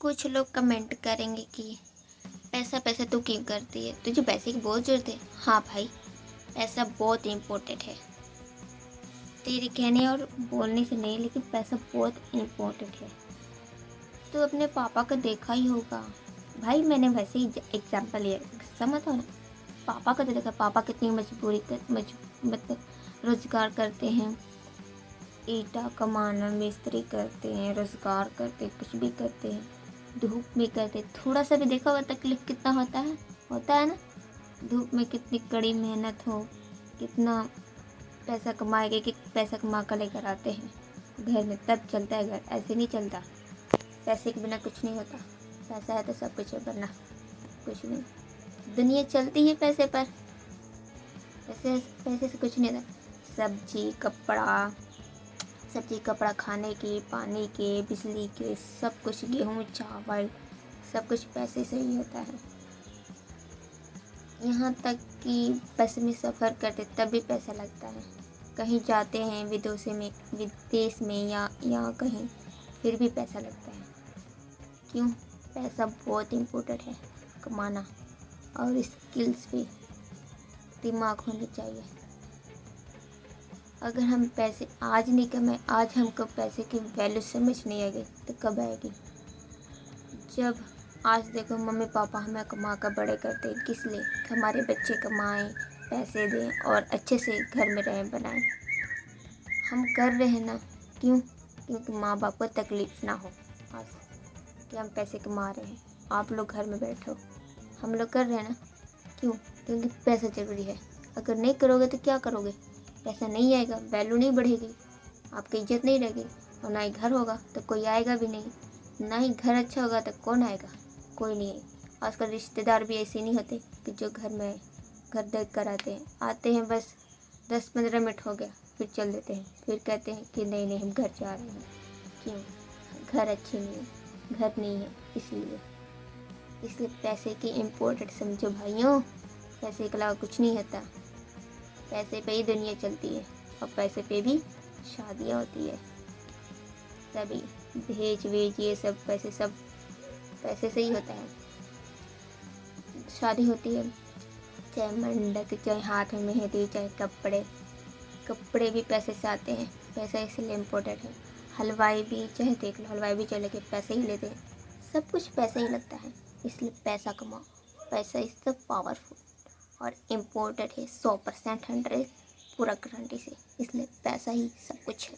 कुछ लोग कमेंट करेंगे कि पैसा पैसा तू क्यों करती है, तुझे पैसे की बहुत ज़रूरत है। हाँ भाई, पैसा बहुत इम्पोर्टेंट है। तेरे कहने और बोलने से नहीं, लेकिन पैसा बहुत इम्पोर्टेंट है। तो अपने पापा को देखा ही होगा भाई, मैंने वैसे ही एग्जाम्पल लिया, समझ हो ना। पापा को तो देखा, पापा कितनी मतलब रोजगार करते हैं, ईटा कमाना, मिस्त्री करते हैं, रोजगार करते हैं, कुछ भी करते हैं, धूप में करते हैं। थोड़ा सा भी देखा हुआ तकलीफ कितना होता है ना। धूप में कितनी कड़ी मेहनत हो, कितना पैसा कमाएंगे कि पैसा कमा कर लेकर आते हैं घर में, तब चलता है घर, ऐसे नहीं चलता। पैसे के बिना कुछ नहीं होता, पैसा है तो सब कुछ है, वरना कुछ नहीं। दुनिया चलती है पैसे पर, पैसे से कुछ नहीं होता। सब्जी कपड़ा खाने के, पानी के, बिजली के, सब कुछ, गेहूँ चावल, सब कुछ पैसे से ही होता है। यहाँ तक कि बस में सफ़र करते तब भी पैसा लगता है। कहीं जाते हैं विदेश में या यहाँ कहीं, फिर भी पैसा लगता है। क्यों? पैसा बहुत इम्पोर्टेंट है कमाना, और स्किल्स भी, दिमाग होनी चाहिए। अगर हम पैसे आज नहीं कमाए, आज हमको पैसे की वैल्यू समझ नहीं आएगी तो कब आएगी? जब आज देखो मम्मी पापा हमें कमा कर बड़े करते हैं, किस लिए? हमारे बच्चे कमाएं, पैसे दें और अच्छे से घर में रहें, बनाएं। हम कर रहे हैं ना, क्यों? क्योंकि माँ बाप को तकलीफ ना हो आज कि हम पैसे कमा रहे हैं, आप लोग घर में बैठो। हम लोग कर रहे हैं ना, क्यों? क्योंकि पैसा ज़रूरी है। अगर नहीं करोगे तो क्या करोगे? पैसा नहीं आएगा, वैल्यू नहीं बढ़ेगी, आपकी इज्जत नहीं रहेगी, और ना ही घर होगा तो कोई आएगा भी नहीं। ना ही घर अच्छा होगा तो कौन आएगा? कोई नहीं है। आजकल रिश्तेदार भी ऐसे नहीं होते कि जो घर में घर देख कर आते हैं बस 10-15 मिनट हो गया फिर चल देते हैं, फिर कहते हैं कि नहीं नहीं हम घर जा रहे हैं। क्यों? घर अच्छे नहीं है, घर नहीं है, इसलिए पैसे की इम्पोर्टेंट समझो भाइयों। पैसे के अलावा कुछ नहीं होता। पैसे पे ही दुनिया चलती है, और पैसे पे भी शादियाँ होती है। तभी दहेज वेज ये सब पैसे से ही होता है। शादी होती है, चाहे मंडप, चाहे हाथ में मेहंदी, चाहे कपड़े भी पैसे से आते हैं। पैसा इसलिए इम्पोर्टेंट है। हलवाई भी चाहे देख लो, हलवाई भी चले के पैसे ही लेते हैं। सब कुछ पैसा ही लगता है, इसलिए पैसा कमाओ। पैसा इज द पावरफुल और इम्पोर्टेंट है, 100% 100 पूरा गारंटी से। इसलिए पैसा ही सब कुछ है।